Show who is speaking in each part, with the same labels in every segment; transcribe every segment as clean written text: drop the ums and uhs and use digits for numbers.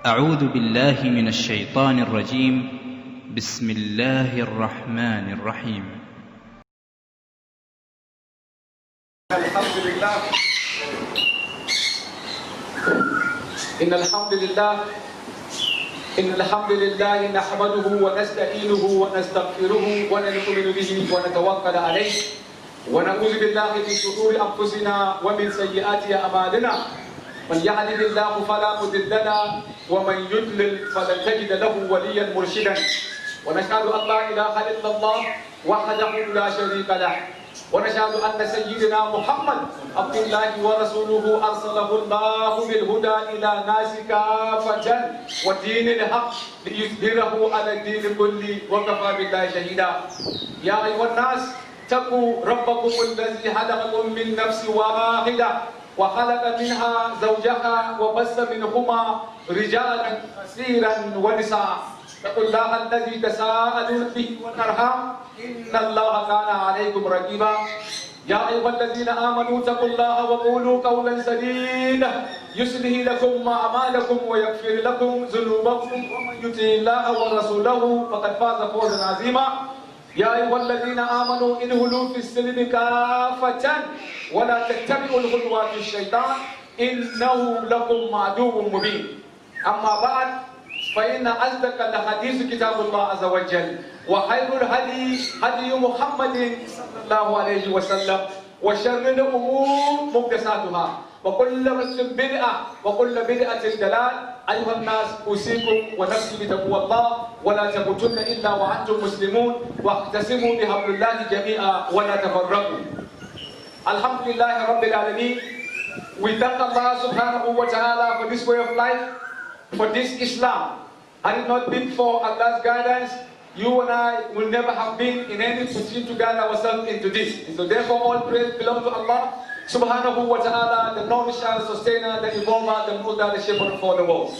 Speaker 1: أعوذ بالله من الشيطان الرجيم. بسم الله الرحمن الرحيم.
Speaker 2: الحمد لله إن الحمد لله نحمده ونستعينه ونستغفره ونؤمن به ونتوكل عليه ونعوذ بالله من شرور أنفسنا ومن سيئات أعمالنا من يهده الله فلا مضل له ومن يضلل فلن تجد له وليا مرشدا ونشهد أن لا إله إلا الله وحده لا شريك له ونشهد أن سيدنا محمد عبد الله ورسوله أرسله الله بالهدى إلى الناس كافة ودين الحق ليظهره على الدين كله وكفى بالله شهيدا. يا أيها الناس اتقوا ربكم الذي خلقكم من نفس واحدة وخلق منها زوجها وبث منهما رجالا كثيرا ونساء. اتقوا الله الذي تساءلون به والأرحام إن الله كان عليكم رقيبا. يا أيها الذين آمنوا اتقوا الله وقولوا قولا سديدا يصلح لكم أعمالكم ويغفر لكم ذنوبكم ومن يطع الله ورسوله فقد فاز فوزا عظيما. يا أيها الذين آمنوا ادخلوا في السلم كافة ولا تتبعوا خطوات الشيطان إنه لكم عدو مبين. أما بعد فإن أصدق الحديث كتاب الله عز وجل وخير الهدي هدي محمد صلى الله عليه وسلم وشر الأمور محدثاتها وكل بدعة وكل بدعة ضلال. أيها الناس أوصيكم ونفسي بتقوى الله ولا تموتن إلا وأنتم مسلمون واعتصموا بحبل الله جميعا ولا تفرقوا. الحمد لله رب العالمين. We thank Allah subhanahu wa ta'ala for this way of life, for this Islam. Had it not been for Allah's guidance, you and I will never have been in any position to guide ourselves into this. And so therefore all praise belongs to Allah subhanahu wa ta'ala, the nourisher, the sustainer, the evolver, the molder, the shepherd of all the world.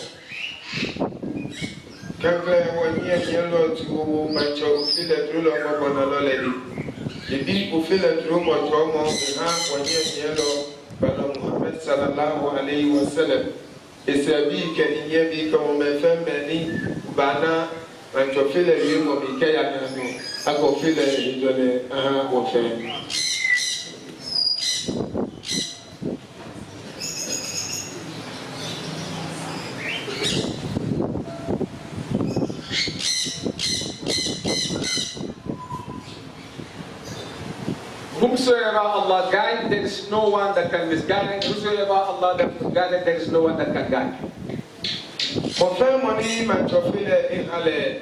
Speaker 3: Esabi kaniye bi ka mo me fe meni bana rancho fele yi mo bi ke ya nanu ako fele ijole wo fe.
Speaker 2: Whomsoever Allah guide, there is no one that can misguide. Whosoever Allah that is guided, there is no one that can guide.
Speaker 3: Mo fe mo ni ma chofile in ale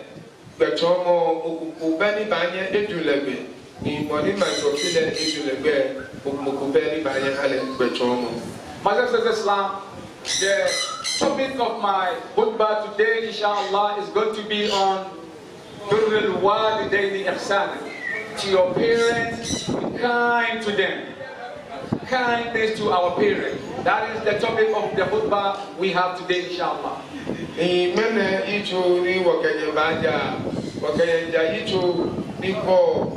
Speaker 3: bechomo ukubeni banye edulebe. Ni mo ni ma chofile edulebe ukubeni banye ale bechomo.
Speaker 2: Brothers of Islam, the topic of my khutbah today, inshallah, is going to be on Birrul Walidaini Ihsan. To your parents, be kind to them. Kindness to our parents. That is the topic of the khutbah we have today, inshallah.
Speaker 3: Mene itu ni wakenya baja, wakenya itu ni ko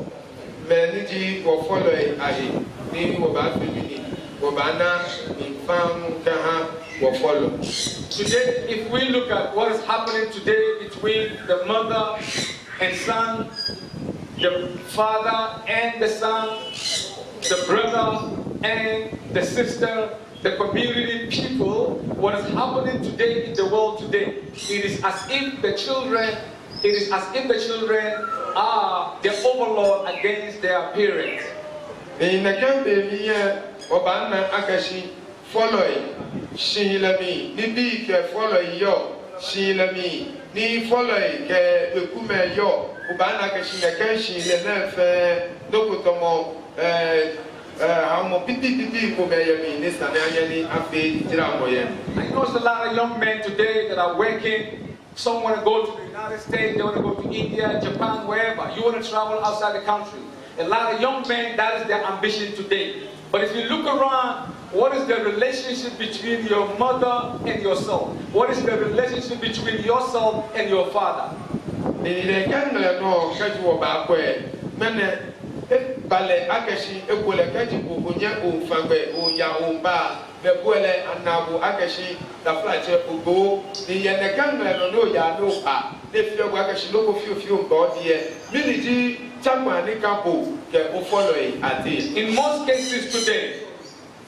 Speaker 3: meniji ko follow ahi ni wo ba fini wo bana ni fam kaha wo follow.
Speaker 2: Today, if we look at what is happening today between the mother and son, the father and the son, the brother and the sister, the community, people, what is happening today in the world today, it is as if the children are the overlord against their parents.
Speaker 3: Ni follow ke bekume yo ubana ke shinga ke shi le na fe dokutomo amo pipi ko be yemi ni sane anyani afi tira moye.
Speaker 2: I know a lot of young men today that are working. Some want to go to the United States, they want to go to India, Japan, wherever. You want to travel outside the country. A lot of young men, that is their ambition today. But if you look around, what is the relationship between your mother and your son? What is the relationship between your son and your father?
Speaker 3: bale akashi ekole kaji onya ofangbe oya omba be bole anabu akashi da flache ogo ni yene kangle no ya no pa de fi ogo akashi no ko fi mbo die miliji chama ni kampo ke o follow ati.
Speaker 2: In most cases today,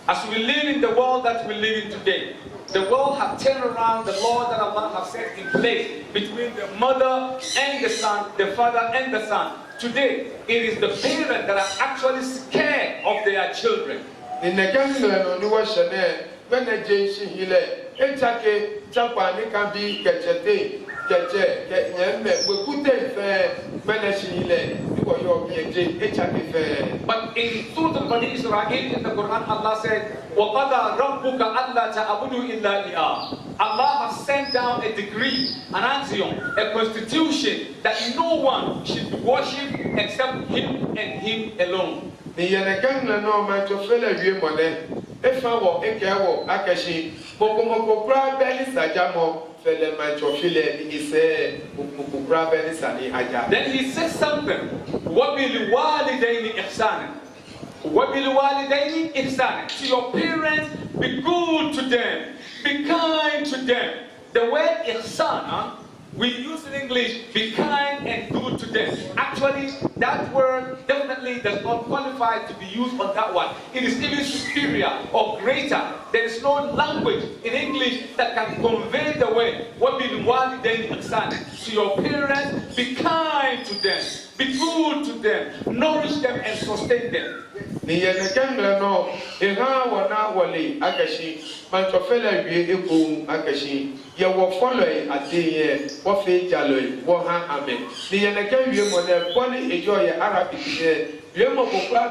Speaker 2: as we live in the world that we live in today, the world has turned around the law that Allah has set in place between the mother and the son, the father and the son. Today, it is the parents that are actually scared of their children.
Speaker 3: In the Gangle, no was when the Jason Hille, Etake, Chapani can be Gachete, Gache, we put them fair, Menashile, you are your Etake fair.
Speaker 2: But in Surah Bani Israel, in the Quran, Allah said, وَقَضَى رَبُّكَ أَلَّا تَعْبُدُوا إِلَّا إِيَّاهُ. Allah has sent down a decree, an axiom, a constitution that no one should be worshipped except Him and Him alone.
Speaker 3: The Yanagan no man to fill a view money. If I were a girl, Akashi, Bokomoko Brabelli Sajamo, Fele Manchofile, he said, Brabelli Sani Aja.
Speaker 2: Then he says something. وَبِلْوَالِدَيْنِ إِحْسَانًا. وَبِلْوَالِدَيْنِ إِحْسَانًا. To your parents, be good to them. Be kind to them. The word ihsan, we use in English, be kind and good to them. Actually, that word definitely does not qualify to be used on that one. It is even superior or greater. There is no language in English that can convey the word وَبِالْوَالِدَيْنِ إِحْسَانًا. To your parents, be kind to them. Be good to them. Nourish them and sustain them.
Speaker 3: The Yanagan no, Eha wana wale, Akashi, Manchofela Eko, Akashi, ya will follow a day, Wafe Jalo, Waha Amen. The Yanagan Yamon, Bonnie enjoy Arabic, Yamo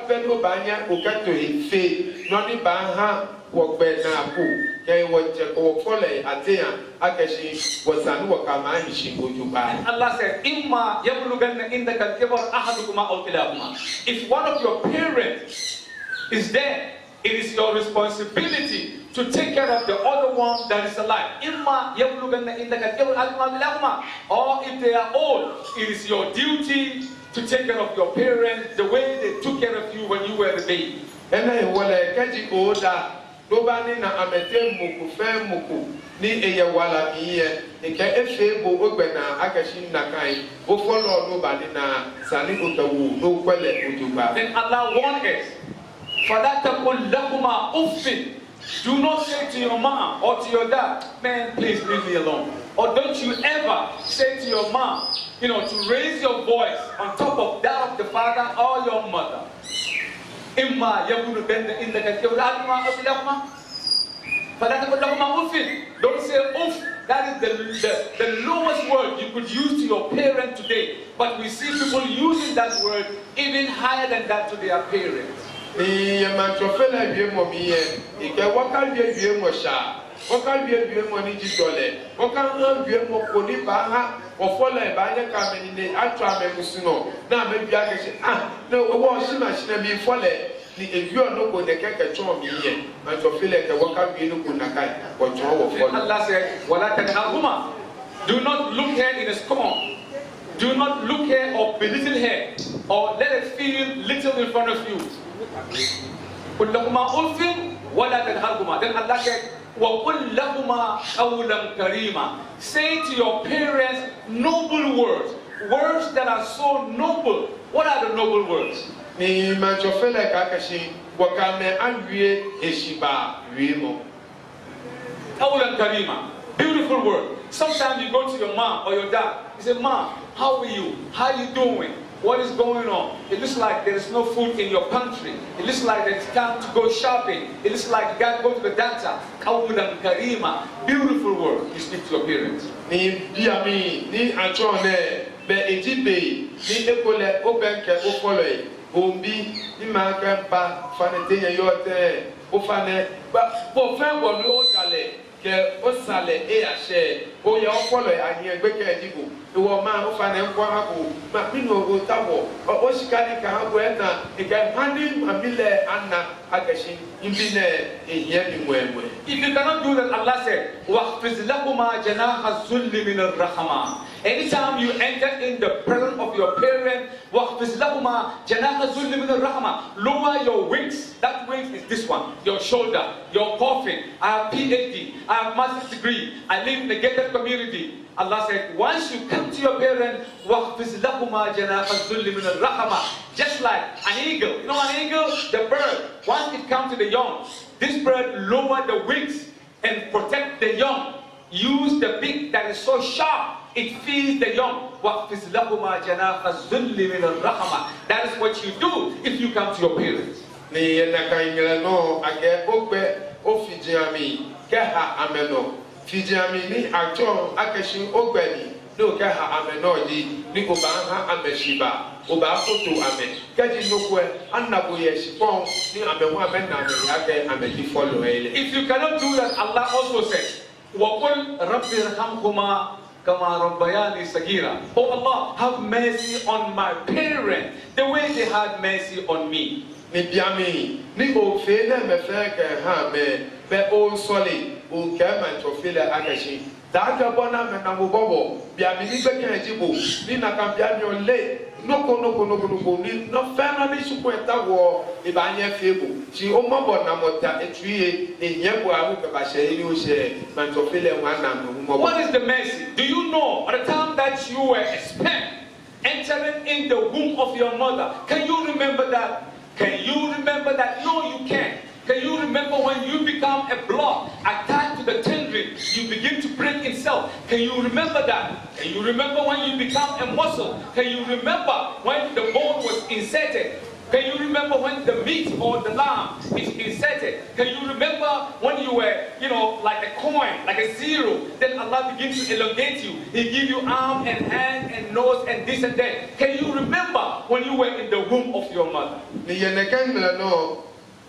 Speaker 3: Peno Banya, Okato in Fe, Noni Baha, Wakbena Pu, Kay what follow a day, Akashi, was an Wakama, she go to buy.
Speaker 2: Allah said, Imma Yabulugan in the Kakibar Ahadukuma or Kilabuma. If one of your parents is dead, it is your responsibility to take care of the other one that is alive. Imma Yabulugan in the Kakibar Ahadukuma. Or if they are old, it is your duty to take care of your parents the way they took care of you when you were a baby.
Speaker 3: And I will catch Oda. Nobody na amete muku fe muku ni eye wala iye eke efe bo ogbena akashi nakai o follow nobody na sani otawu no kwele ojuba.
Speaker 2: Then Allah warned us, فَلَا تَقُلْ لَهُمَا أُفٍّ. Do not say to your mom or to your dad, man, please leave me alone. Or don't you ever say to your mom, to raise your voice on top of that of the father or your mother. إما يكون بين إنك تولادهما أو كلاهما فلا تقل لهما أف. Don't say uff. That is the lowest word you could use to your parent today. But we see people using that word even higher than that to their parents.
Speaker 3: Manchofela Biemomi, Ike Waka Biemosha, Waka Biemoni Jitole, Waka Biemokoni Baha, or Fola Banya coming in the Atra Memusuno. Now maybe I can say, no, what she must be Fole. If you are not going to get a chom here, Manchofela, the Waka Bienukunakai, or Joe.
Speaker 2: Allah said, Wala Tanahuma. Do not look here in a scorn. Do not look here or belittle her, or let it feel little in front of you. Then Allah said, وَقُلْ لَهُمَا قَوْلًا كَرِيمًا. Say to your parents noble words, words that are so noble. What are the noble words? قَوْلًا كَرِيمًا. Beautiful word. Sometimes you go to your mom or your dad, you say, Mom, how are you? How are you doing? What is going on? It looks like there is no food in your pantry. It looks like it's time to go shopping. It looks like you got to go to the doctor. Qawlan karima. Beautiful word you speak to your parents.
Speaker 3: Ni biami, ni achone, be ejibe, ni ekole, obenke, ofole, ombi, ni makampa, fanete yote, ofane, but for family odale. Ke osale e ashe o ye opolo ayin egbe ke dibo iwo ma o fa ne nkwa habo ma binu o tawo o shikani ka habo na e ga hani amile anna agashi imbine ehia ni mwemwe.
Speaker 2: If you cannot do that, Allah said wahfiz lahuma janaha zulli min ar-rahma. Anytime you enter in the presence of your parent, وَخْفِزْ لَهُمَا جَنَاحَ الذُّلِّ مِنَ الرَّحْمَةِ, lower your wings. That wings is this one, your shoulder, your coffin. I have PhD, I have master's degree, I live in a gated community. Allah said, once you come to your parent, وَخْفِزْ لَهُمَا جَنَاحَ الذُّلِّ مِنَ الرَّحْمَةِ, just like an eagle. You know an eagle? The bird. Once it comes to the young, this bird lower the wings and protect the young. Use the beak that is so sharp, it feeds the young. وَخْفِزْ لَهُمَا جَنَاحَ الذُّلِّ مِنَ الرَّحْمَةِ. That is what you do if you come to your parents.
Speaker 3: Fijami ni ajo akeshin ogbeni no ke ha ameno yi ni ko ba ha ameshiba o ba foto ame keji nokwe annabo ye shipon ni amewo amena me yake ameji follow ele.
Speaker 2: If you cannot do that, Allah also says, wa qul rabbi irhamhuma kama rabbayani sagira. Oh Allah, have mercy on my parents the way they had mercy on me.
Speaker 3: Ni biami ni o fe na me fe ke ha me be o soli o kema to feel agashi daga bona me na bobo biami ni be kan jibo ni na kan biami o le no ni no fe na ni supo eta wo e ba nya febo ti o mo bo na mota etuye e nyebo a wo ba she ni o she man to feel e wan na mo.
Speaker 2: What is the mercy? Do you know at the time that you were a sperm entering in the womb of your mother, can you remember that? Can you remember that? No, you can't. Can you remember when you become a block attached to the tendon, you begin to break itself? Can you remember that? Can you remember when you become a muscle? Can you remember when the bone was inserted? Can you remember when the meat or the lamb is inserted? Can you remember when you were, like a coin, like a zero? Then Allah begins to elongate you. He gives you arm and hand and nose and this and that. Can you remember when you were in the womb of your mother?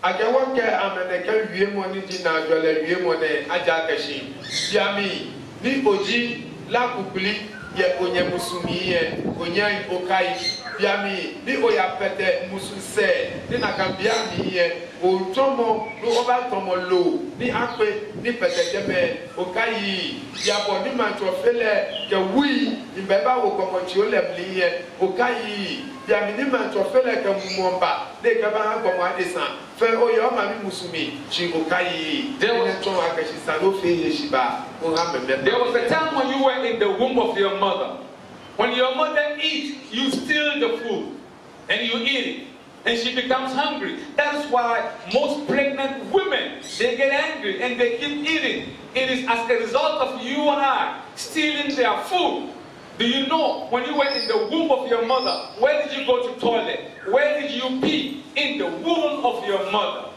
Speaker 3: Agawake ameneke wie mo ni di na jole wie mo ne aja kashi biami ni oji la kukuli ye onye musumi ye onye okai biami ni oya pete mususe ni na kan biami ye o tomo no oba tomo lo ni ape ni pete deme okai yabo ni man to fele ke wi imbeba wo komo ti o lebli ye okai biami ni man to fele ke mumomba de ke ba ha komo adesan. There was a
Speaker 2: time when you were in the womb of your mother. When your mother eats, you steal the food and you eat it. And she becomes hungry. That's why most pregnant women, they get angry and they keep eating. It is as a result of you and I stealing their food. Do you know when you were in the womb of your mother, where did you go to toilet? Where did you pee? In the womb of your mother.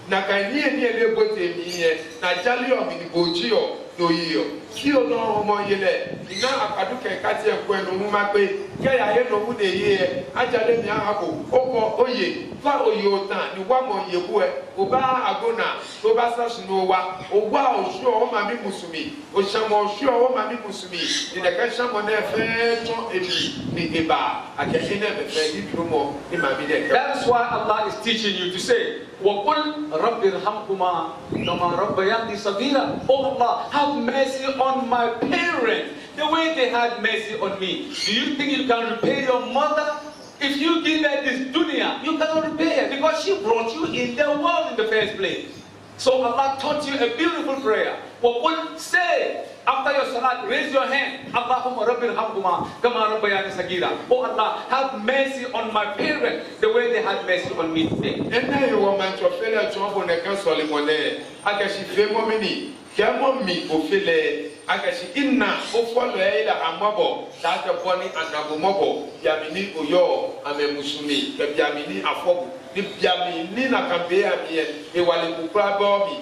Speaker 3: Na kanye ni ele bote mi ye na jali o mi boji o no yi o ki o no mo yele ina akadu ke kati e ko enu mu ma pe ke ya ye no mu de ye ajale mi ahabo oko oye fa oye o tan ni wa mo ye bu e o ba agona to ba sasu no wa o wa o su o ma mi musumi o shamo o su o ma mi musumi ni de ka shamo na fe to ebi ni eba akese na be fe di promo ni ma mi de.
Speaker 2: That's why Allah is teaching you to say وَقُلْ رَبِّ ارْحَمْهُمَا كَمَا رَبَّيَانِي صَغِيرًا. Oh Allah, have mercy on my parents the way they had mercy on me. Do you think you can repay your mother? If you give her this dunya, you cannot repay her because she brought you in the world in the first place. So Allah taught you a beautiful prayer. وَقُلْ, say, after your salat, raise your hand. Allahumma rabbi irhamhuma kama rabbayani sagira. Oh Allah, have mercy on my parents the way they had mercy on me today.
Speaker 3: Ena yo man to fele to bo ne kan so le mone. Agashi fe mo mini. Kemo mi o fele. Agashi inna o follow e la amabo. Ta ke boni anago mobo. Biamini oyo ame musumi. Ke biamini afobu. Ni biamini na kambe ami e wale ku pra bo mi.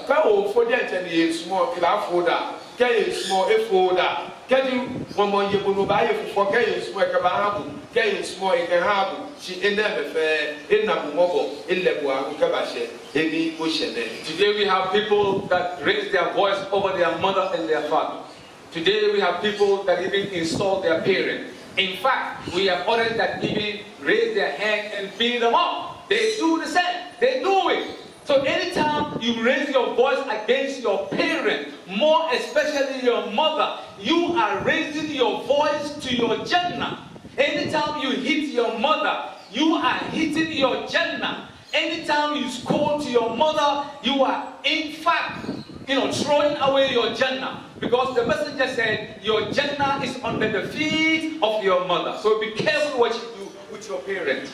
Speaker 3: Ka o fodi ante ni esmo ila foda. Kay small e foda. Kadi womo ye bonu ba ye fufo kay small e ka ba habu. Kay small e ka habu. She eneme fe enabu mobo elebu agu ka ba she. Ebi o shene.
Speaker 2: Today we have people that raise their voice over their mother and their father. Today we have people that even insult their parents. In fact, we have ordered that even raise their hand and beat them up. They do the same. They do it. So anytime you raise your voice against your parent, more especially your mother, you are raising your voice to your Jannah. Anytime you hit your mother, you are hitting your Jannah. Anytime you scold to your mother, you are in fact, throwing away your Jannah. Because the messenger said, your Jannah is under the feet of your mother. So be careful what you do with your parents.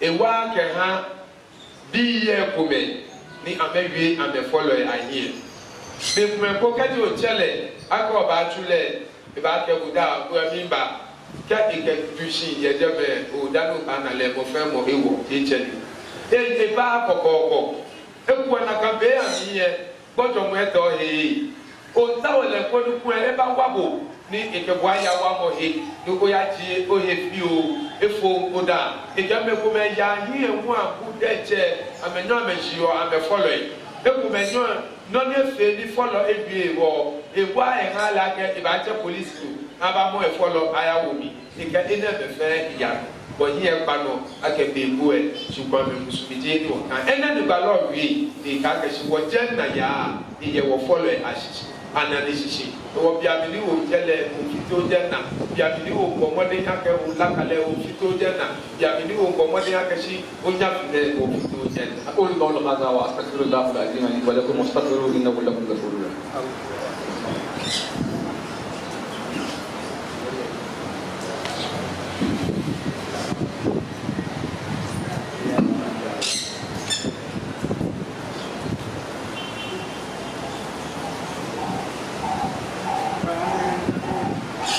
Speaker 3: Ewa keha biye kume ni amewi ame follow ahie be kume ko kadi o chele akọ ba tule e ba ke guda o mimba ka ike tushi ye jebe o danu banale mo fe mo ewo e chele e ba kokoko e ku na ka be ahie gbodo mo eto he o ta o le ko du ku e ba wabo ni ike bua ya wa mo he ni ko ya ji o he fi o efo oda ejame ko me ya yi enwu abu deje amenyo amejio ame follow eku menyo no ne fe ni follow ebie wo egwa enha la ke iba che police tu aba mo e follow aya wo mi ike ene be fe ya bo yi e pa no ake be bu e sugba me musumije ni o kan ene ni ba lo wi e ka ke si wo je na ya iye wo follow asisi analisisi wo biamini wo jele o fito jena biamini wo komode yake o lakale o fito jena biamini wo komode yake si o nyafile o fito jena
Speaker 2: aqulu qawla hadha wa astaghfirullah al-azim li wa lakum wastaghfiruhu innahu lakum ghafurur rahim.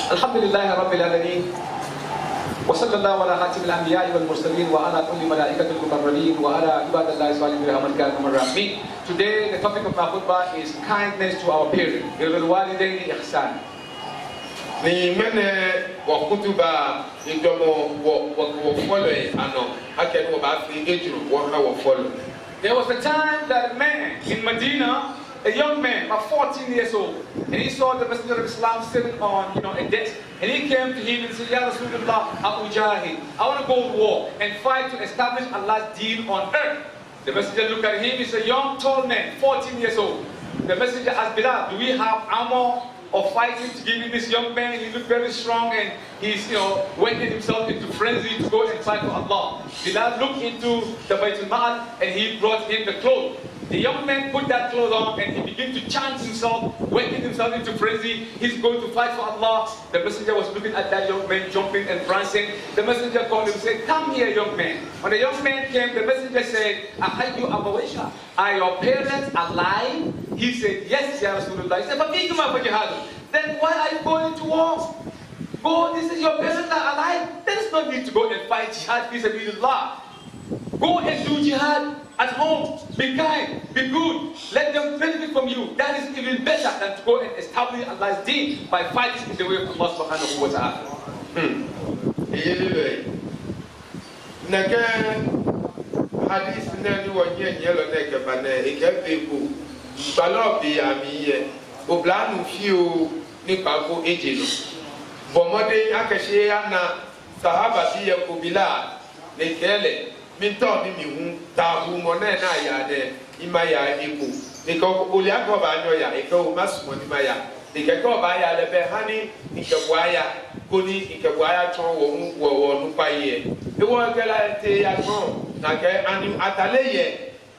Speaker 2: الحمد لله رب العالمين وصلى الله على خاتم الانبياء والمرسلين وعلى كل ملائكه المقربين وعلى عباد الله الصالحين برحمتك يا ارحم الراحمين. Today the topic of my khutbah is kindness to our parents. بالوالدين إحسان.
Speaker 3: Ni mene wa kutuba idomo wo follow ano akeni wo ba fi ejuru wo ha wo follow.
Speaker 2: There was a time that a man in Medina, a young man, about 14 years old, and he saw the Messenger of Islam sitting on, a desk, and he came to him and said, Ya Rasulullah, Abu Jahid, I want to go to war and fight to establish Allah's deen on earth. The Messenger looked at him, he's a young, tall man, 14 years old. The Messenger asked Bilal, do we have armor of fighting to give this young man? He looked very strong and he's, working himself into frenzy to go and fight for Allah. Bilal looked into the Baytul Ma'al and he brought him the clothes. The young man put that clothes on and he began to chant himself, working himself into frenzy. He's going to fight for Allah. The messenger was looking at that young man jumping and prancing. The messenger called him and said, come here, young man. When the young man came, the messenger said, Ahayyu Abawaisha, are your parents alive? He said, yes, Ya Rasulullah. He said, then why are you going to war? Go, this is your parents are alive. There is no need to go and fight jihad, fi sabilillah. Go and do jihad at home. Be kind, be good. Let them benefit from you. That is even better than to go and establish Allah's deen by fighting in the way of Allah subhanahu wa ta'ala.
Speaker 3: Hadith nani wanye nyelo neke bane ikebeku balobi amiye oblanu fio ni pako ejelo bomode akeshe ana sahaba biye kubila nekele minto ni mihu tahu mona na ya de imaya iku iko oliako ba nyoya iko masumo ni maya ikeko ba ya lebe hani ikebwaya koni ikebwaya ton wo nu paye ewo gela te ya ton na ke ani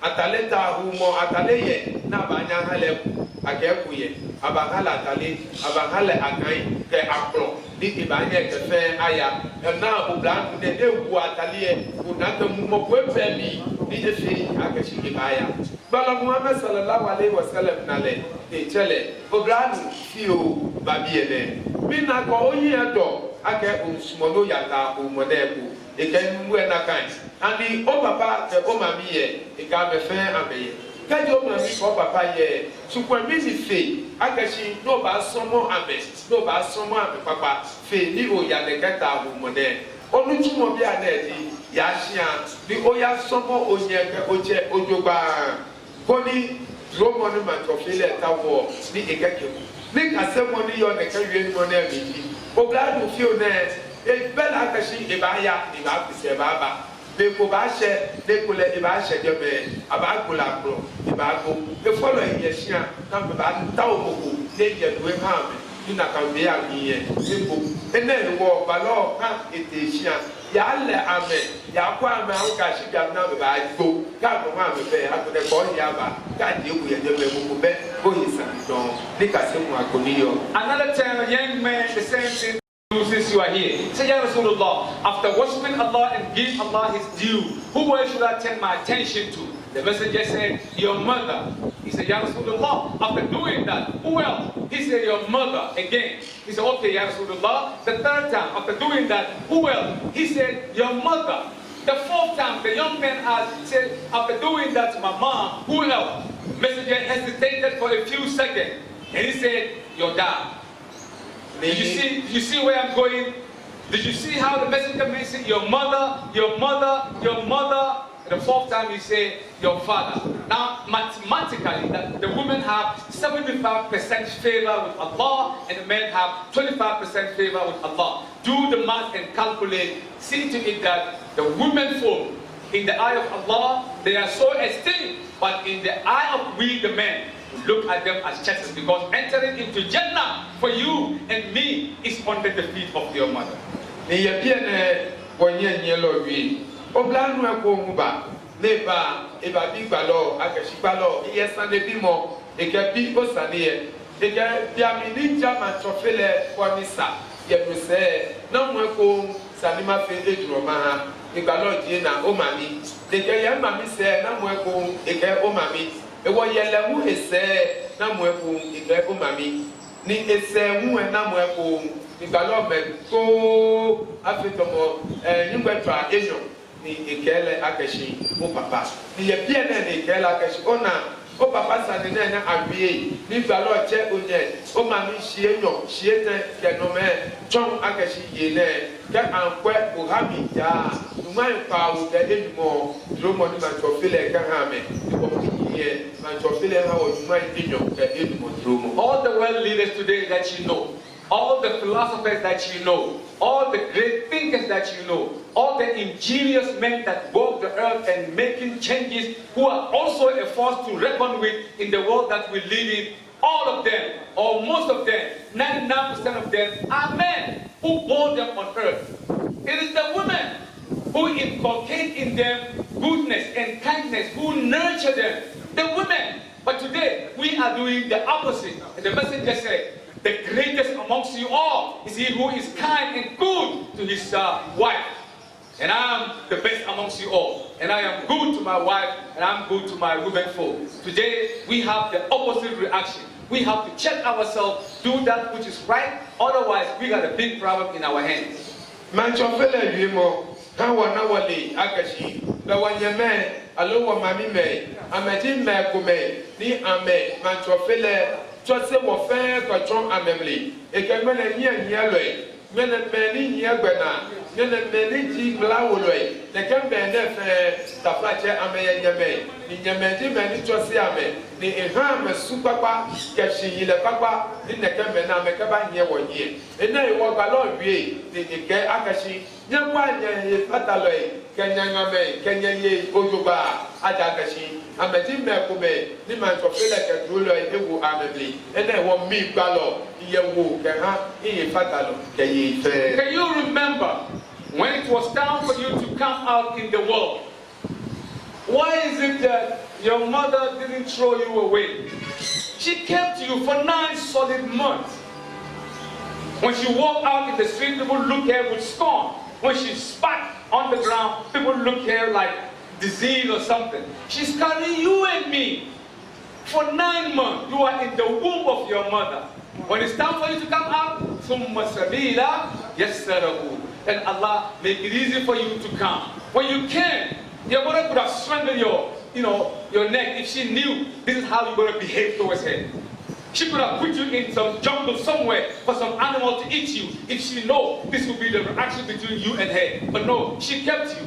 Speaker 3: ataleta humo ataleye na banya hale akekuye abahala atale abahala akan ke apro di ibanye ke fe aya na oblan de ewu atale una ke mo kwebeli di efe akashi ibaya bala Muhammad sallallahu alaihi wasallam nale e chele oblan fio babiele bina ko oyi edo ake usmono yata umodeku eken mu na kan ani o papa ke o mami ye e ka me fe ameye kaji o mami ko papa ye sukwa mi ni fe akashi no ba somo ame no ba somo ame papa fe ni o ya le keta umode onu tumo bi anedi ya hia ni o ya somo onye ke oje ojogba koni Roman monument of ile tawo ni ekeke ne kase mo ne yo ne ka wie mo na bi obla do fio na e bela ka shi e ba ya e ba se ba ba be ko ba she de ko le e ba she je be aba ko la pro e ba ko e follow e ye shia na be ba ta o mo ko ne ye do e ha me ina ka be ya ni ye e ko e ne wo ba lo ha e te shia ya le ame ya kwa ame o ka shi ga na be ba go ka ko ma me be ha ko de ko ya ba ka de ku ye de be mo ko be ko yi sa don ni ka se mo akoni yo.
Speaker 2: Another time a young man, the same thing. Since you are here, say, Ya Rasulullah, after worshiping Allah and giving Allah His due, who should I turn my attention to? The messenger said, your mother. He said, Ya Rasulullah, after doing that, who else? He said, your mother again. He said, okay, Ya Rasulullah. The third time, after doing that, who else? He said, your mother. The fourth time, the young man asked, said, after doing that to my mom, who else? Messenger hesitated for a few seconds, and he said, your dad. Did you see where I'm going? Did you see how the messenger mentioned your mother, your mother, your mother? And the fourth time he said your father. Now mathematically, the women have 75% favor with Allah and the men have 25% favor with Allah. Do the math and calculate. See to it that the women folk, in the eye of Allah, they are so esteemed, but in the eye of we the men, look at them as chattels, because entering into Jannah for you and me is under the feet of your mother.
Speaker 3: Ni ye bien bonye nyelo wi oblanu e ko muba neba e ba bi gbalo akashi gbalo iye san de bimo e ke bi o sane e ke bia mi ni jama trofele kwa misa ye no se na mo e ko sanima fe eduro ma ha e gbalo die na o mami de ke ye mami se na mo e ko e ke o mami e wo ye le hu ese na mo e ko e ke o mami ni ese hu e na mo e ko ìgbàlọ́ mẹ́ kó afitọmọ nígbàtà èèyàn ní ìkẹ́lẹ̀ akẹ́sì ó pàpà ìyẹ̀ bíẹ̀ náà ní ìkẹ́lẹ̀ akẹ́sì ó nà ó pàpà sàdé náà ní àwíyé nígbàlọ́ jẹ́ oúnjẹ ó máa ní ṣe èèyàn ṣe é tẹ́ kẹnumẹ́ tọ́n akẹ́sì yé náà kẹ́ àǹkwẹ́ òhàmì yá ìwọ̀n ìpa òkè ènìmọ̀ dúrómọ̀ ní màtọ́fílẹ̀ kẹ́hàmẹ́ ìwọ̀n
Speaker 2: all the world leaders today that you know, all the philosophers that you know, all the great thinkers that you know, all the ingenious men that walk the earth and making changes, who are also a force to reckon with in the world that we live in, all of them, or most of them, 99% of them are men who bore them on earth. It is the women who inculcate in them goodness and kindness, who nurture them. The women. But today, we are doing the opposite. And the messenger said, the greatest amongst you all is he who is kind and good to his wife. And I am the best amongst you all. And I am good to my wife, and I am good to my women folk. Today, we have the opposite reaction. We have to check ourselves, do that which is right. Otherwise, we got a big problem in our hands.
Speaker 3: Alo mami me amedi me kome ni ame mantrofele tose wo fe kwatron amemli e ke me na nya loe me na me ni nya gbena me na me ni ji glawo loe de ke me na fe tafache ame nya me ni nya me di me ni tose ame ni e ha me su papa ke shi ile papa ni ne ke me na me ke ba nya wo ye e na e wo gba lo wie ni ke akashi nya kwa nya e fataloe Kenya Kenya ye ojoba adakashi amedi mekume ni mantrofele ke dulo ewu amebli ene wo mi gbalo iye wo ke ha iye fatalo ke ye fe.
Speaker 2: Can you remember when it was time for you to come out in the world? Why is it that your mother didn't throw you away? She kept you for 9 solid months. When she walked out in the street, people look at her with scorn. When she spat on the ground, people look here like disease or something. She's carrying you and me. For 9 months, you are in the womb of your mother. When it's time for you to come out, ثُمَّ سَبِيلًا يَسَّرَهُ. And Allah make it easy for you to come. When you came, your mother could have strangled your neck if she knew this is how you're going to behave towards her. She could have put you in some jungle somewhere for some animal to eat you if she know this would be the reaction between you and her. But no, she kept you.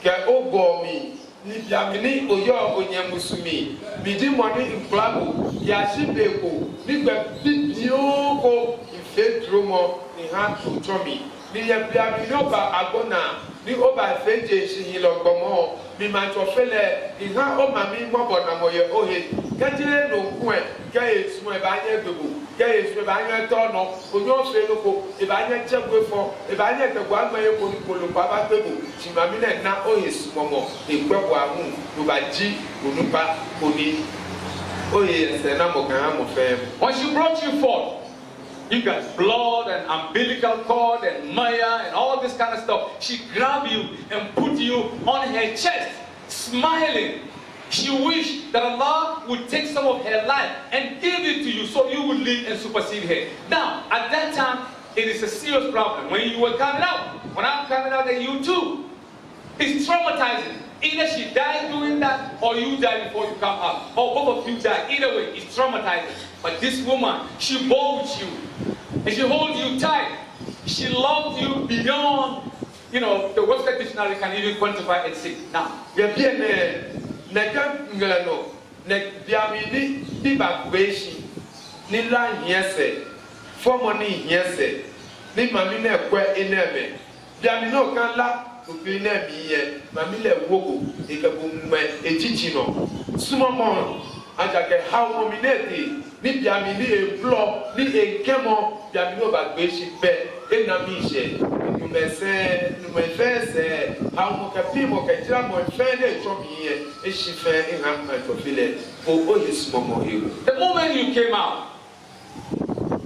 Speaker 3: ke obomi ni biamini oyo onyemusumi midi moni nklabo ya shibeko ni gbe bibioko ifedromo ni ha tutomi ni ya biamini oba agona ni oba feje shi logomo mi ma to fele ni ha o mami mo bona mo ye ohe kajire no kun e ke esu e ba nye gbegu ke esu e ba nye tono onyo fe loko e ba nye chegwefo e ba nye gbegu agba ye ko ni kolo pa ba gbegu ti mami na ohe su momo e gbegu amu lo ba ji onupa oni ohe se na mo kan mo fe.
Speaker 2: When she brought you forth, you got blood and umbilical cord and maya and all this kind of stuff. She grabbed you and put you on her chest, smiling. She wished that Allah would take some of her life and give it to you so you would live and supersede her. Now, at that time, it is a serious problem. When you were coming out, when I'm coming out and you too, it's traumatizing. Either she died doing that or you die before you come out. Or both of you die. Either way, it's traumatizing. But this woman, she bolds you. And she holds you tight. She loves you beyond, you know, the Webster Dictionary can even quantify and say. Now,
Speaker 3: Obi na mi ye mami le wogo e ka bo mma echichi no sumo mo ajake how nominate ni bia mi ni e blo ni e kemo bia mi no ba gbe shi be e na mi se nu me fe se how mo ka pi mo ka jira mo fe na e cho mi ye e shi fe e ha ma to file o yesu mo e.
Speaker 2: The moment you came out,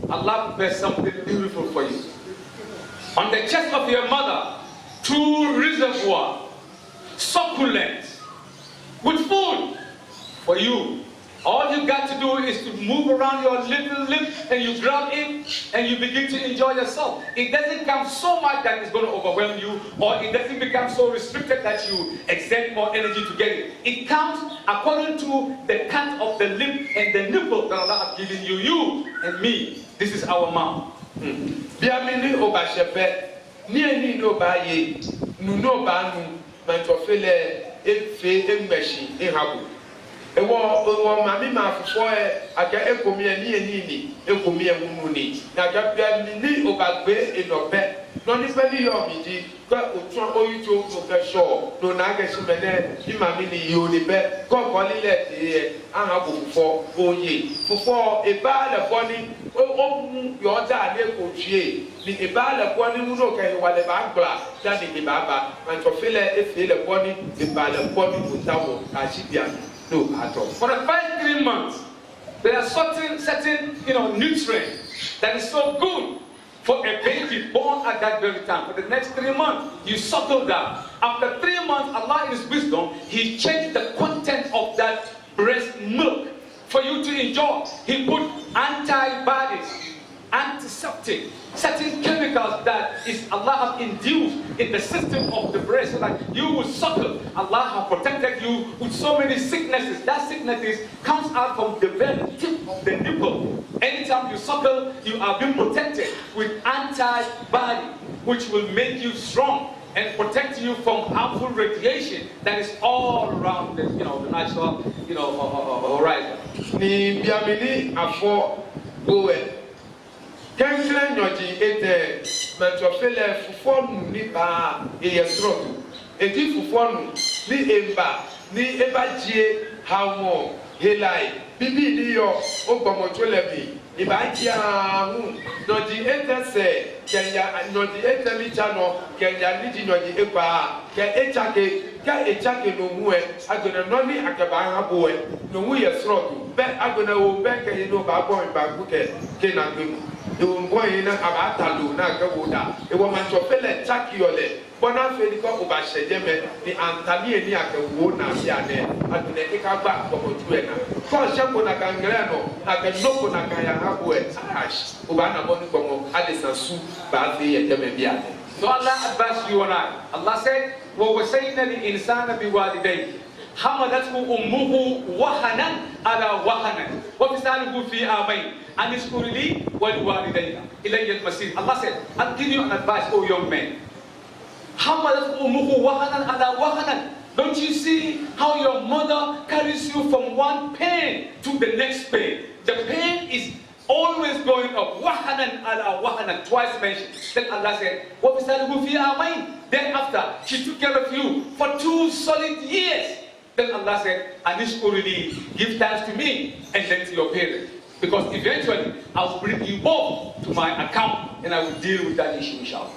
Speaker 2: Allah prepared something beautiful for you. On the chest of your mother, two reservoirs, succulent, with food for you. All you got to do is to move around your little lip and you grab it and you begin to enjoy yourself. It doesn't come so much that it's going to overwhelm you, or it doesn't become so restricted that you exert more energy to get it. It comes according to the count of the lip and the nipple that Allah has given you. You and me, this is our mom.
Speaker 3: Biamini obashepe ni eni no ba ye nu no ba nu mantofele efe emmeshi ehabu ewo mami ma fufo aga ekomi ani ni ekomi ehunu ni na ga biamini obagbe enope no ni pe ni yo mi di kwa otun oyito mo fe so no na ga si mene ni mami ni yo ni be ko lile ti ahabu fufo oye fufo e ba le boni o mu yo da le ko tue ni e ba le boni mu no ka he wale ba gba da ni ba ba mantofele efe le boni e ba le boni utawo ashibiani. No, at all.
Speaker 2: For the first 3 months, there are certain nutrients that is so good for a baby born at that very time. For the next 3 months, you suckle that. After 3 months, Allah in His wisdom, He changed the content of that breast milk for you to enjoy. He put antibodies, antiseptic, certain chemicals that is Allah has induced in the system of the breast so that you will suckle. Allah has protected you with so many sicknesses. That sicknesses comes out from the very tip of the nipple. Anytime you suckle, you are being protected with antibody, which will make you strong and protect you from harmful radiation that is all around the natural horizon.
Speaker 3: Ni biamini afọ goe. Kẹ́ńkẹ́lẹ́ nyọ̀jì ètè mẹ̀tọ̀fẹ́lẹ̀ fufọ́nù nípa èyẹ̀sọ̀rọ̀tù èdè fufọ́nù ní èmbà ní ebàjẹ́ àwọn hélàì bíbí níyọ̀ ọgbọ̀mọ̀tòlẹ̀mì ìbàjẹ́ ààrùn nyọ̀jì ètè sẹ̀ kẹ̀yà nyọ̀jì ètè nìjànà kẹ̀yà níjì nyọ̀jì èpà kẹ̀ ètsàkè n'òwú ẹ̀ agbẹ̀nẹ̀ nọ́ọ̀nì àkẹ́bà àhàbò ẹ̀ n'òwú yẹ̀sọ̀rọ̀tù bẹ́ẹ̀ agbẹ̀nẹ̀ wò bẹ́ẹ̀ kẹ̀yìn ní ọba bọ̀ ìbàgbọ́ kẹ̀ nàgbẹ̀mù. Ewo boy na abatalo na gawoda ewo mancho pele chakiole bona fe ni ko obashejeme ni antali ni akawo na bia ne adune ikagba bokotu e na ko sheko na kangre no na ke noko na kaya habo e ash obana boni bomo adesansu ba fe ye jeme bia ne.
Speaker 2: So Allah advised you and I. Allah said, wa wasayna lil insana biwalidayhi حملته أمه وهنا على وهن وفصاله في عامين أن اشكر لي ولوالديك إلي المصير. Allah said, I'll give you an advice, oh young men. Don't you see how your mother carries you from one pain to the next pain? The pain is always going up. Wahanan ala wahanan, twice mentioned. Then Allah said, then after, she took care of you for 2 solid years. Then Allah said, Anishkurili, give thanks to me and then to your parents. Because eventually, I will bring you both to my account and I will deal with that issue, inshallah.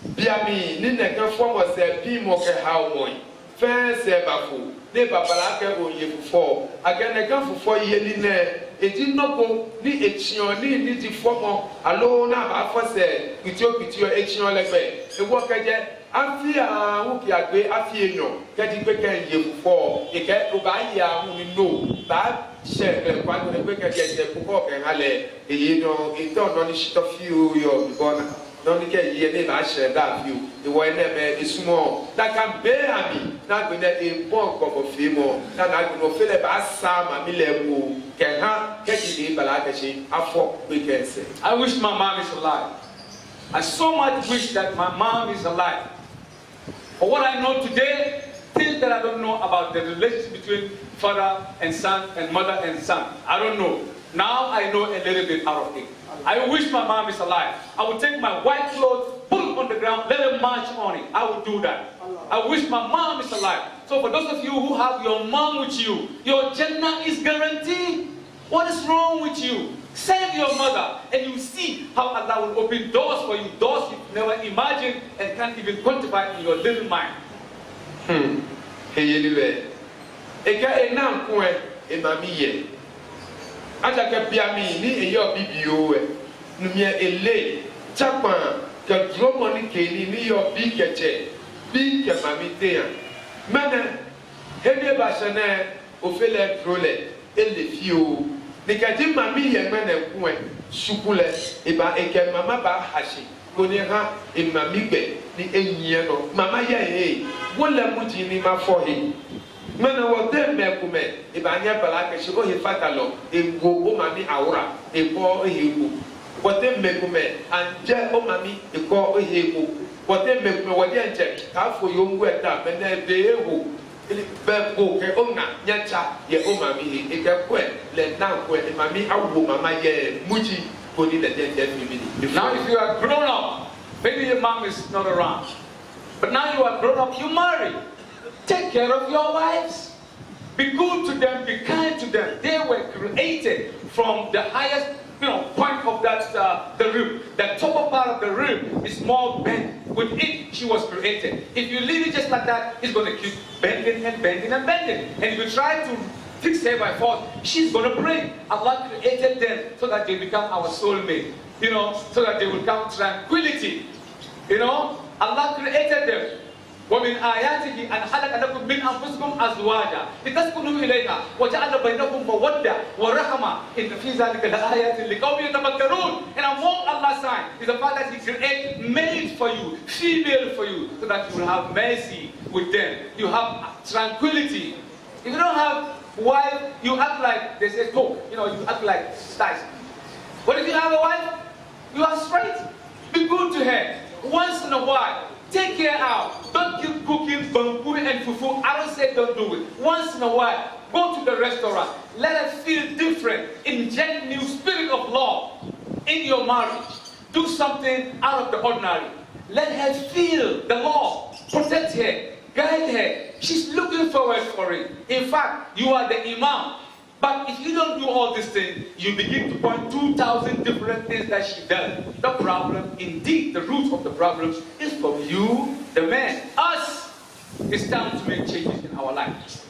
Speaker 3: Biami, ni neka form se bi mo ke how moy. Fe se bafo. Ne babala ke oye fufo. Aga neka fufo ye ni ne. Eji noko ni echion ni di form alo na ba fo se kitio echion legbe. E wo keje afi a wo ki agbe afi enyo. Ke di pe ke ye fufo. E ke o ba ya hu ni no. Ba she le kwa no pe ke je fufo ke hale. E ye no e to no ni shitofi yo bona. Non ni ke ye ne ba share that view the one na be small that can bear me na go na e bon ko fi mo na go no feel ba sa ma mi le wo ke ha ke di ba la ke shi afọ we can say.
Speaker 2: I wish my mom is alive. I so much wish that my mom is alive. For what I know today, things that I don't know about the relationship between father and son and mother and son, I don't know. Now I know a little bit out of it. I wish my mom is alive. I would take my white clothes, put it on the ground, let her march on it. I would do that. I wish my mom is alive. So for those of you who have your mom with you, your Jannah is guaranteed. What is wrong with you? Save your mother and you see how Allah will open doors for you. Doors you never imagined and can't even quantify in your little mind.
Speaker 3: Eka enam kwe emamiye. Aja ke biami ni eyo bibio e numie ele chakwan ke dromo ni keni ni yo bi keche bi ke mamite ya mana hede ba sene ofele drole ele fio ni ka di mami ye mena ku e sukule e ba eke mama ba hashi ko ni ha e mami gbe ni enyi no mama ye e wole muji ni ma fo he Mena wo dem me kume e ba nya bala ke shi o he fatalo e go o mami awura e ko o he go wo dem me kume anje o mami e ko o he go wo dem me kume wo de nche ka fo yo ngu eta me na de e go be go ke o na nya cha ye o mami e ke ko le na ko e mami awu mama ye muji ko ni le de mi.
Speaker 2: Now if you are grown up, maybe your mom is not around, but now you are grown up, you marry. Take care of your wives. Be good to them, be kind to them. They were created from the highest point of that the rib. The top part of the rib is more bent. With it, she was created. If you leave it just like that, it's going to keep bending and bending and bending. And if you try to fix her by force, she's going to break. Allah created them so that they become our soulmate. So that they will come tranquility. Allah created them. ومن آياته أن خلق لكم من أنفسكم أزواجا لتسكنوا إليها وجعل بينكم مودة ورحمة إن في ذلك لآيات لقوم يتفكرون. And among Allah's signs is the fact that He creates male for you, female for you, so that you will have mercy with them. You have tranquility. If you don't have wife, you act like they say talk. You act like styles. But if you have a wife, you are straight. Be good to her once in a while. Take care out. Don't keep cooking bamboo and fufu. I don't say don't do it. Once in a while, go to the restaurant. Let her feel different. Inject new spirit of love in your marriage. Do something out of the ordinary. Let her feel the law. Protect her. Guide her. She's looking forward for it. In fact, you are the imam. But if you don't do all these things, you begin to point 2,000 different things that she does. The problem, indeed, the root of the problem is from you, the man. Us, it's time to make changes in our lives.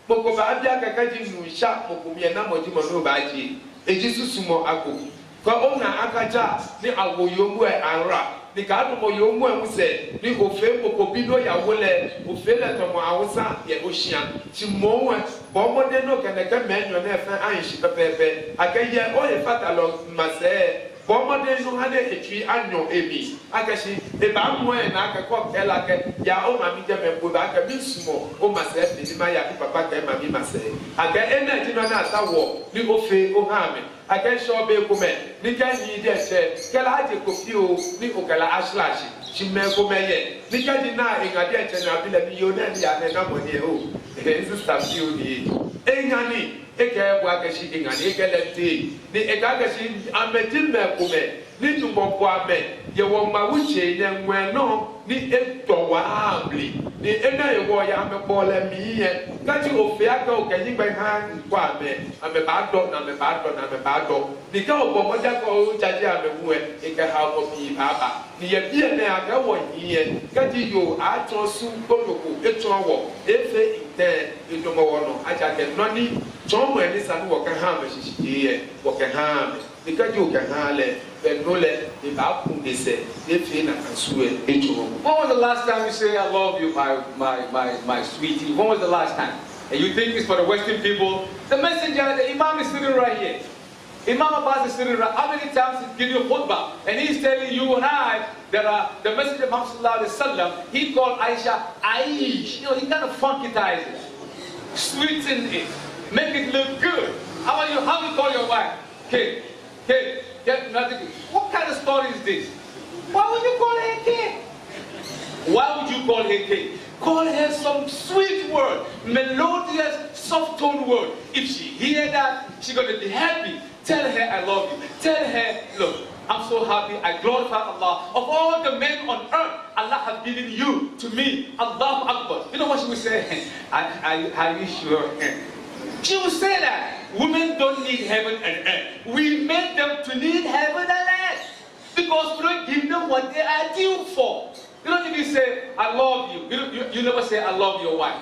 Speaker 3: Moko ba abia kakaji nusha moko mi na moji mo no ba ji eji susumo ako ko ona akaja ni awoyomu e anra ni ka do mo yomu e muse ni ofe moko bi do ya wole ofe le to mo awusa ye ohia ti mo we bo mo de no keneke menyo na efe anshi pepepe akaye o ye fatalo mase Bomade no hade etwi anyo ebi akashi e ba mo e na aka cocktail aka ya o ma mi je me bo ba aka mi sumo o ma se bi ma ya bi papa ka ma mi ma se aka ena ti no na asawo ni ofe o ha me aka sho be ko me ni ka yi de se kala ate kofi o ni o kala aslash chimme ko me ye ni ka di na e ga de che na bi la mi yo na ni ya na mo ni o e sister fi o ni e ngani eke bu akashi ingani ekele ti ni ekagashi ametin me kume ni tumbompo ame ye wo ma wuche ne nwe no ni eto wa ambli ni ena ye wo ya me bole mi ye kati ofe aka o kanyi gbe ha kwa ame ba do na me ba do na me ba do ni ka o bomo ja ko jaji ame hu e ke ha o bi baba ni ye bi ne aka wo ye kati yo a to su gboloku eto wo efe ite idomo wo no aja ke no ni John when this and walk a ham, she walk a ham, because you can hale, then no let the back they say, they feel and swear. When
Speaker 2: was the last time you say I love you, my sweetie? When was the last time? And you think it's for the Western people? The messenger, the Imam is sitting right here. Imam Abbas is sitting right. How many times he give you khutbah? And he's telling you and I that the messenger of Muhammad sallallahu alaihi wasallam, he called Aisha Aish. You know, he kind of funkitized it, sweeten it. Make it look good. How do you call your wife? Kate. Nothing. What kind of story is this? Why would you call her Kate? Why would you call her Kate? Call her some sweet word, melodious, soft-toned word. If she hear that, she's going to be happy. Tell her I love you. Tell her, look, I'm so happy. I glorify Allah. Of all the men on earth, Allah has given you to me. Allahu Akbar. You know what she would say? Are you sure? She will say that women don't need heaven and earth. We made them to need heaven and earth because we don't give them what they are due for. You don't even say, I love you. You never say, I love your wife.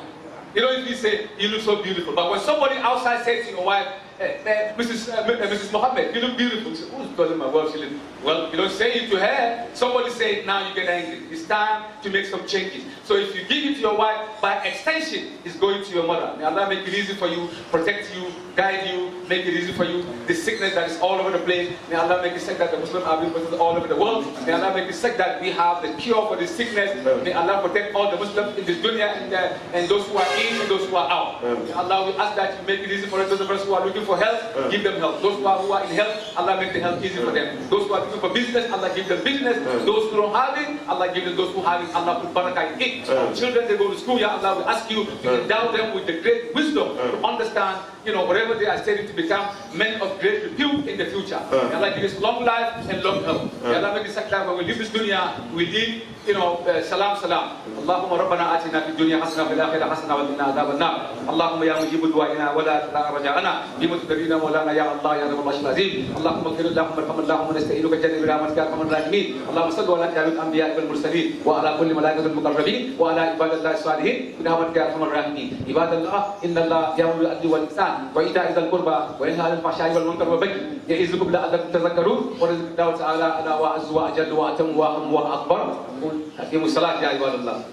Speaker 2: You don't even say, you look so beautiful. But when somebody outside says to your wife, hey, Mrs. Mohammed, you look beautiful. You say, who's calling my wife? Well, you don't say it to her. Somebody say it, now you get angry. It's time to make some changes. So if you give it to your wife, by extension, it's going to your mother. May Allah make it easy for you, protect you, guide you, make it easy for you. The sickness that is all over the place, may Allah make it sick that the Muslim are being protected all over the world. May Allah make it sick that we have the cure for this sickness. May Allah protect all the Muslims in this dunya and those who are in and those who are out. May Allah, we ask that you make it easy for those of us who are looking for health, give them health. Those who are in health, Allah make the health easy for them. Those who are looking for business, Allah give them business. Those who don't have it, Allah give them. Those who have it, Allah put barakah in it. Children, they go to school, Ya Allah, we ask you to endow them with the great wisdom to understand, whatever they are studying to become men of great repute in the future. Ya Allah give us long life and long health. Ya Allah make it such that when we leave this dunya, we leave, salam. Allahumma rabbana atina fid dunya hasana fil akhirati hasana wa qina adhaban nar. Allahumma ya mujibu du'aina wa la raja'ana bi mutaqabbina maulana ya Allah ya rabbal arshil azim. Allahumma ighfir lana warhamna nasta'inuka jannati bi rahmatika ya arhamar rahimin. Allahumma salli ala jami'il anbiya'i wal mursalin wa ala kulli malaikatil muqarrabin wa ala ibadillahi salihin bi rahmatika ya arhamar rahimin. Ibadallah, inna Allah ya'muru bil adli wal ihsan wa ita'i dhil qurba wa yanha 'anil fahsha'i wal munkari wal baghi ya'izukum la'allakum tadhakkarun wa rizqullahu ta'ala ala wa azza wa jalla wa atam wa akbar. Aqimus salat ya ibadallah.